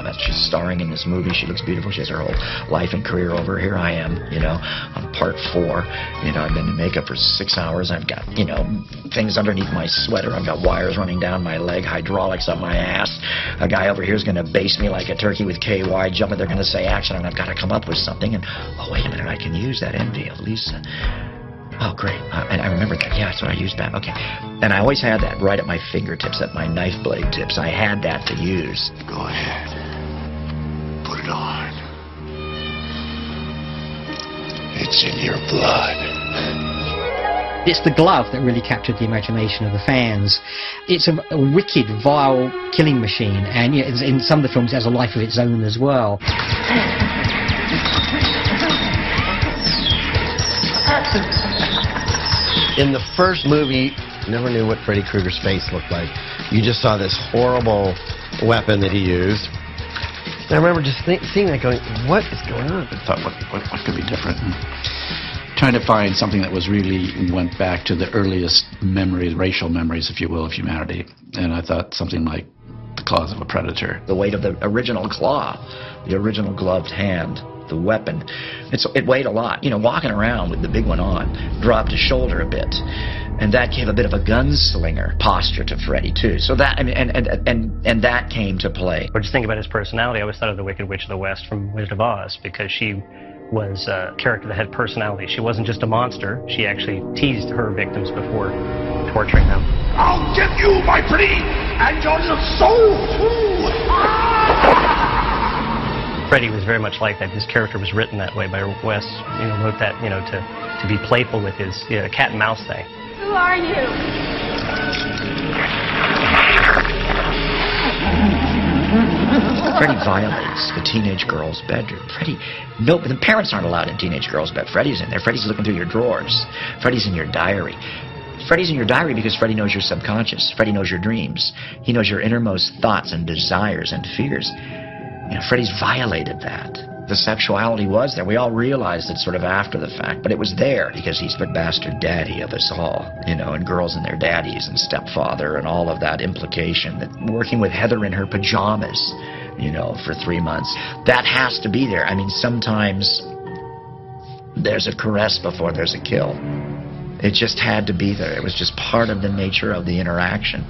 damn it, she's starring in this movie, she looks beautiful, she has her whole life and career over. Here I am, you know, on part 4. You know, I've been in makeup for 6 hours. I've got, you know, things underneath my sweater. I've got wires running down my leg, hydraulics up my ass. A guy over here is going to baste me like a turkey with KY, jumping. They're going to say action, and I've got to come up with something. And, oh, wait a minute, I can use that envy of Lisa. Oh, great. And I remember that. Yeah, that's what I used back. Okay. And I always had that right at my fingertips, at my knife blade tips. I had that to use. Go ahead. Put it on. It's in your blood. It's the glove that really captured the imagination of the fans. It's a wicked, vile killing machine, and yeah, in some of the films it has a life of its own as well. In the first movie, you never knew what Freddy Krueger's face looked like. You just saw this horrible weapon that he used. And I remember just seeing that going, what is going on? I thought, what could be different? Trying to find something that was really went back to the earliest memories, racial memories, if you will, of humanity. And I thought something like the claws of a predator. The weight of the original claw, the original gloved hand, the weapon. It weighed a lot. You know, walking around with the big one on, dropped his shoulder a bit. And that gave a bit of a gunslinger posture to Freddy, too. So that, I mean, and that came to play. Or just think about his personality. I always thought of the Wicked Witch of the West from Wizard of Oz, because she was a character that had personality. She wasn't just a monster. She actually teased her victims before torturing them. I'll give you my pretty and your little soul, too! Freddy was very much like that. His character was written that way by Wes. You know, wrote that, you know, to be playful with his cat and mouse thing. Who are you? Freddy violates the teenage girl's bedroom. No, but the parents aren't allowed in teenage girls' bed. Freddy's in there. Freddy's looking through your drawers. Freddy's in your diary. Freddy's in your diary because Freddy knows your subconscious. Freddy knows your dreams. He knows your innermost thoughts and desires and fears. You know, Freddy's violated that. The sexuality was there. We all realized it sort of after the fact, but it was there because he's the bastard daddy of us all, you know, and girls and their daddies and stepfather and all of that implication that working with Heather in her pajamas, you know, for 3 months, that has to be there. I mean, sometimes there's a caress before there's a kill. It just had to be there. It was just part of the nature of the interaction.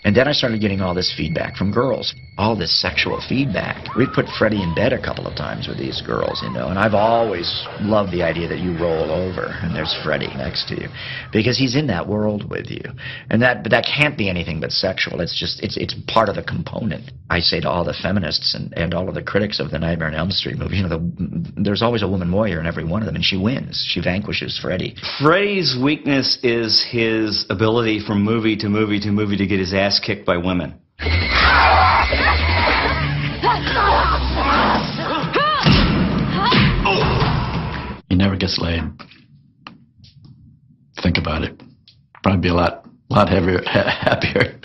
And then I started getting all this feedback from girls, all this sexual feedback. We'd put Freddy in bed a couple of times with these girls, you know, and I've always loved the idea that you roll over and there's Freddy next to you, because he's in that world with you. And but that can't be anything but sexual. It's just, it's part of the component. I say to all the feminists and all of the critics of the Nightmare on Elm Street movie, you know, there's always a woman warrior in every one of them, and she wins. She vanquishes Freddy. Freddy's weakness is his ability from movie to movie to movie to get his ass kicked by women. He never gets laid. Think about it. Probably be a lot happier,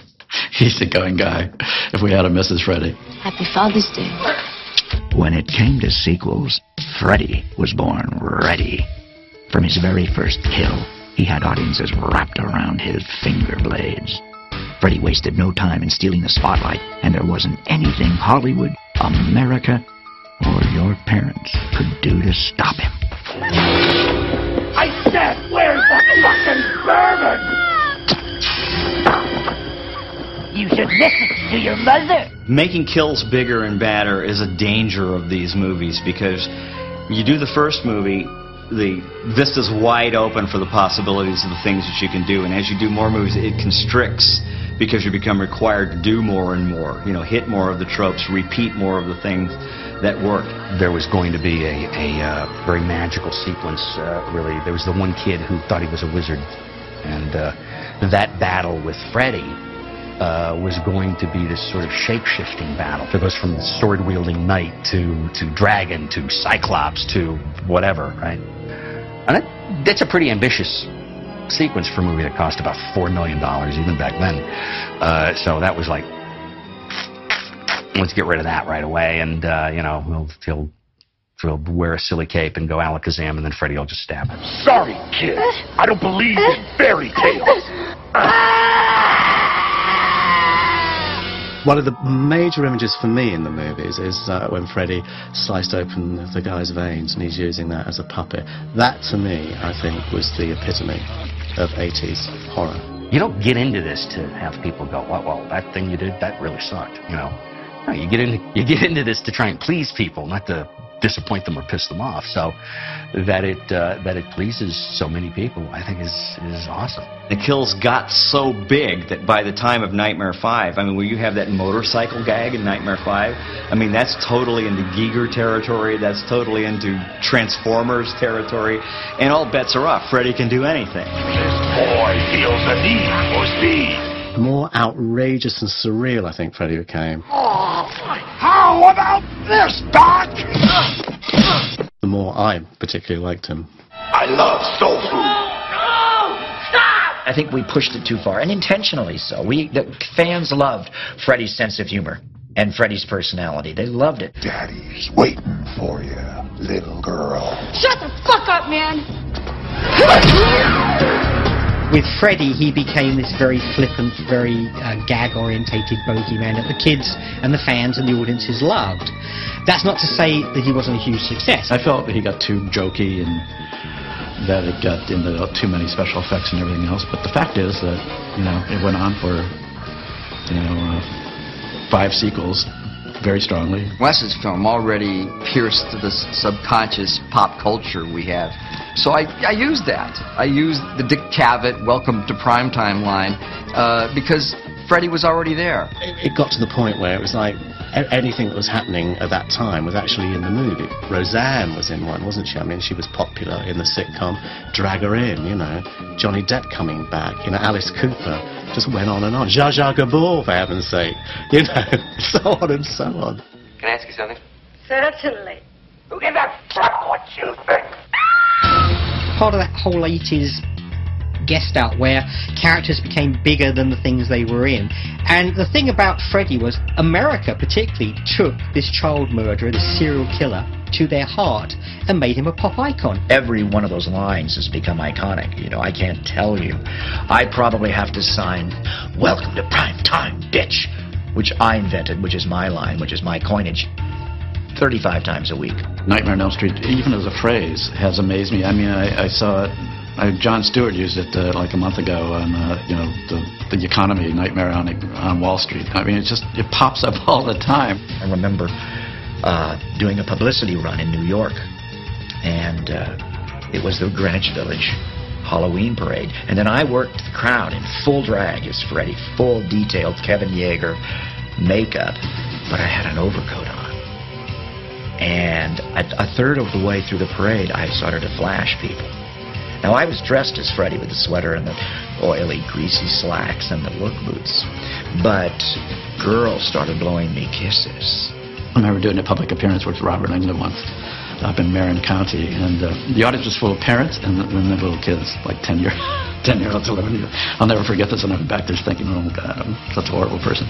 easygoing guy if we had a Mrs. Freddy. Happy Father's Day. When it came to sequels, Freddy was born ready. From his very first kill, he had audiences wrapped around his finger blades. Freddy wasted no time in stealing the spotlight, and there wasn't anything Hollywood, America, or your parents could do to stop him. I said, where's the fucking bourbon? You should listen to your mother. Making kills bigger and badder is a danger of these movies, because you do the first movie, the vista's wide open for the possibilities of the things that you can do, and as you do more movies, it constricts because you become required to do more and more, you know, hit more of the tropes, repeat more of the things that work. There was going to be a very magical sequence, really. There was the one kid who thought he was a wizard, and that battle with Freddy was going to be this sort of shape-shifting battle. It goes from sword-wielding knight to dragon to cyclops to whatever, right? And that's a pretty ambitious sequence for a movie that cost about $4 million even back then. So that was like, let's get rid of that right away, and you know, he'll he'll wear a silly cape and go Alakazam, and then Freddy will just stab him. Sorry, kid. I don't believe in fairy tales. One of the major images for me in the movies is when Freddy sliced open the guy's veins and he's using that as a puppet. That, to me, I think, was the epitome of 80s horror. You don't get into this to have people go, well, that thing you did, that really sucked, you know. No, you get into this to try and please people, not to disappoint them or piss them off. So that it pleases so many people, I think is awesome. The kills got so big that by the time of Nightmare 5, I mean, where you have that motorcycle gag in Nightmare 5, I mean, that's totally into Giger territory, that's totally into Transformers territory, and all bets are off. Freddy can do anything. This boy feels the need for speed. The more outrageous and surreal I think Freddy became, How about this, Doc? the more I particularly liked him. I love soul food. I think we pushed it too far, and intentionally so. The fans loved Freddy's sense of humor and Freddy's personality. They loved it. Daddy's waiting for you, little girl. Shut the fuck up, man! With Freddy, he became this very flippant, very gag-orientated bogeyman that the kids and the fans and the audiences loved. That's not to say that he wasn't a huge success. I felt that he got too jokey and that it got into too many special effects and everything else. But the fact is that, you know, it went on for, 5 sequels very strongly. Wes's film already pierced the subconscious pop culture we have. So I used that. I used the Dick Cavett Welcome to Primetime line because Freddy was already there. It got to the point where it was like anything that was happening at that time was actually in the movie. Roseanne was in one, wasn't she? I mean, she was popular in the sitcom. Drag Her In, you know. Johnny Depp coming back, you know, Alice Cooper. Just went on and on. Zsa Zsa Gabor, for heaven's sake. You know, so on and so on. Can I ask you something? Certainly. Who gives a fuck what you think? Part of that whole 80s guest out where characters became bigger than the things they were in. And the thing about Freddy was America particularly took this child murderer, this serial killer, to their heart and made him a pop icon. Every one of those lines has become iconic. You know, I can't tell you. I probably have to sign, "Welcome to Prime Time, bitch," which I invented, which is my line, which is my coinage, 35 times a week. Nightmare on Elm Street, even as a phrase, has amazed me. I mean, I saw it. John Stewart used it like a month ago on, the economy, Nightmare on Wall Street. I mean, it pops up all the time. I remember doing a publicity run in New York, and it was the Greenwich Village Halloween parade. And then I worked the crowd in full drag as Freddy, full detailed Kevin Yeager makeup, but I had an overcoat on. And a third of the way through the parade, I started to flash people. Now, I was dressed as Freddy with the sweater and the oily, greasy slacks and the work boots. But girls started blowing me kisses. I remember doing a public appearance with Robert Englund once up in Marin County, and the audience was full of parents and the little kids, like 10-year-olds, 11-year-olds. I'll never forget this, and I'm back there thinking, oh, God, I'm such a horrible person.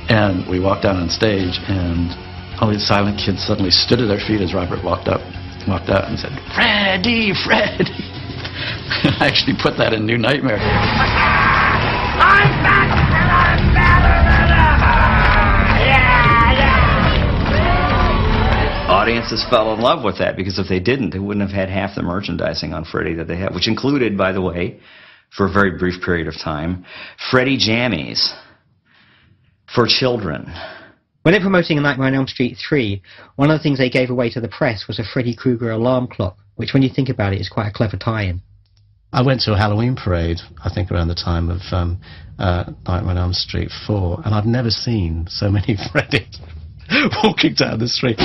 And we walked out on stage, and all these silent kids suddenly stood to their feet as Robert walked out and said, "Freddy, Freddy." I actually put that in New Nightmare. I'm back and I'm better than ever! Yeah! Audiences fell in love with that, because if they didn't, they wouldn't have had half the merchandising on Freddy that they have, which included, by the way, for a very brief period of time, Freddy jammies for children. When they're promoting Nightmare on Elm Street 3, one of the things they gave away to the press was a Freddy Krueger alarm clock, which, when you think about it, is quite a clever tie-in. I went to a Halloween parade, I think around the time of Nightmare on Elm Street 4, and I've never seen so many Freddys walking down the street.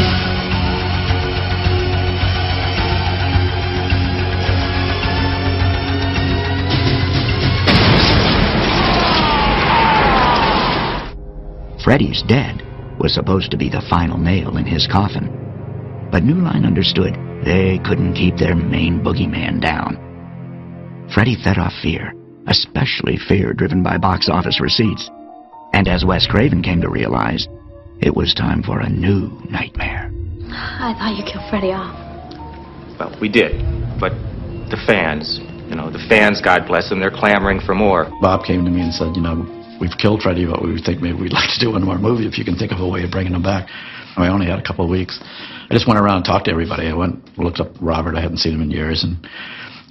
Freddy's dead was supposed to be the final nail in his coffin. But New Line understood they couldn't keep their main boogeyman down. Freddy fed off fear, especially fear driven by box office receipts. And as Wes Craven came to realize, it was time for a new nightmare. I thought you killed Freddy off. Well, we did, but the fans, the fans, God bless them, they're clamoring for more. Bob came to me and said, we've killed Freddy, but we think maybe we'd like to do one more movie if you can think of a way of bringing him back. I only had a couple of weeks. I just went around and talked to everybody. I looked up Robert. I hadn't seen him in years, and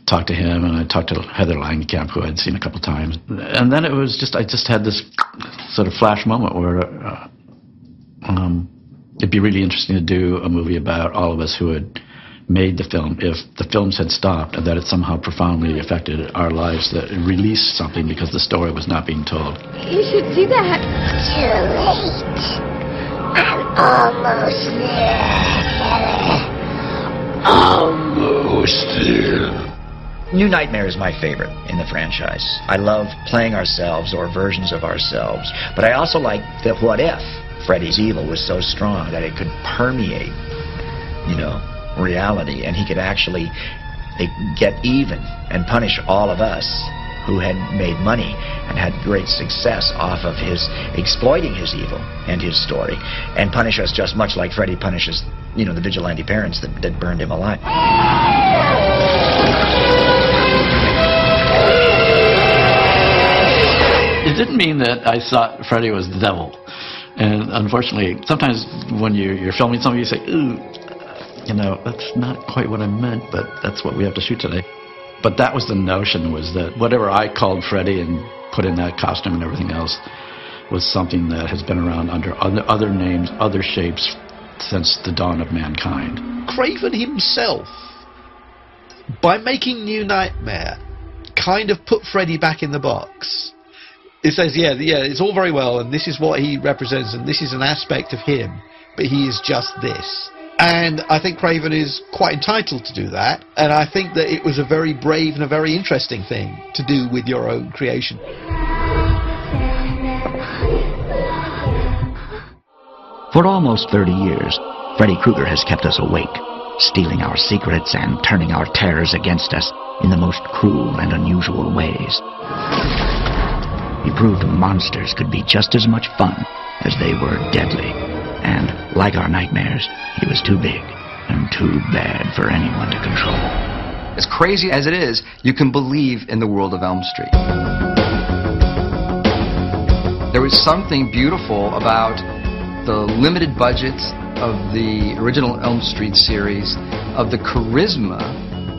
talked to him, and I talked to Heather Langenkamp, who I'd seen a couple of times. And then it was just, I just had this sort of flash moment where it'd be really interesting to do a movie about all of us who had made the film. If the films had stopped and that it somehow profoundly affected our lives, that it released something because the story was not being told. You should see that. Too late. I'm almost there. Almost there. New Nightmare is my favorite in the franchise. I love playing ourselves or versions of ourselves, but I also like the what if Freddy's evil was so strong that it could permeate, reality, and he could actually get even and punish all of us who had made money and had great success off of his exploiting his evil and his story, and punish us just much like Freddy punishes, the vigilante parents that burned him alive. It didn't mean that I thought Freddy was the devil. And unfortunately, sometimes when you're filming something, you say, ooh, that's not quite what I meant, but that's what we have to shoot today. But that was the notion, was that whatever I called Freddy and put in that costume and everything else was something that has been around under other names, other shapes since the dawn of mankind. Craven himself, by making New Nightmare, kind of put Freddy back in the box. It says, yeah, it's all very well, and this is what he represents, and this is an aspect of him, but he is just this. And I think Craven is quite entitled to do that, and I think that it was a very brave and a very interesting thing to do with your own creation. For almost 30 years, Freddy Krueger has kept us awake, stealing our secrets and turning our terrors against us in the most cruel and unusual ways. He proved monsters could be just as much fun as they were deadly. And, like our nightmares, he was too big and too bad for anyone to control. As crazy as it is, you can believe in the world of Elm Street. There was something beautiful about the limited budgets of the original Elm Street series, of the charisma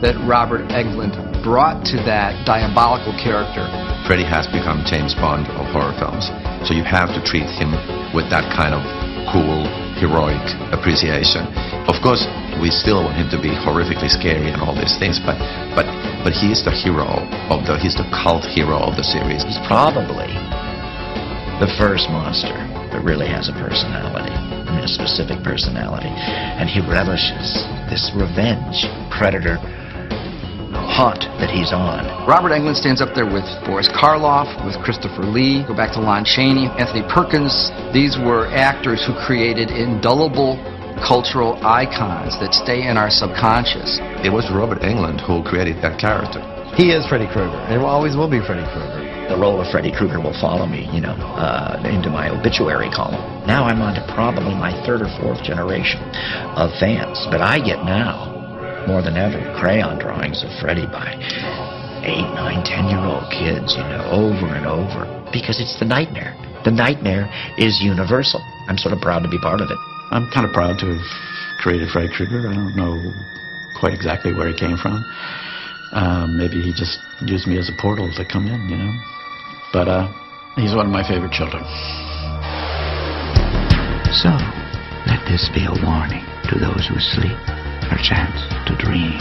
that Robert Englund brought to that diabolical character. Freddy has become James Bond of horror films, so you have to treat him with that kind of cool, heroic appreciation. Of course, we still want him to be horrifically scary and all these things, but he is the hero he's the cult hero of the series. He's probably the first monster that really has a personality, a specific personality, and he relishes this revenge, predator haunt that he's on. Robert Englund stands up there with Boris Karloff, with Christopher Lee, go back to Lon Chaney, Anthony Perkins. These were actors who created indelible cultural icons that stay in our subconscious. It was Robert Englund who created that character. He is Freddy Krueger, and always will be Freddy Krueger. The role of Freddy Krueger will follow me, into my obituary column. Now I'm on to probably my third or fourth generation of fans, but I get now, more than ever, crayon drawings of Freddy by 8, 9, 10-year-old kids, over and over, because it's the nightmare. The nightmare is universal. I'm sort of proud to be part of it. I'm kind of proud to have created Freddy Krueger. I don't know quite exactly where he came from. Maybe he just used me as a portal to come in, But he's one of my favorite children. So, let this be a warning to those who sleep, a chance to dream.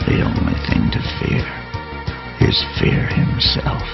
The only thing to fear is fear himself.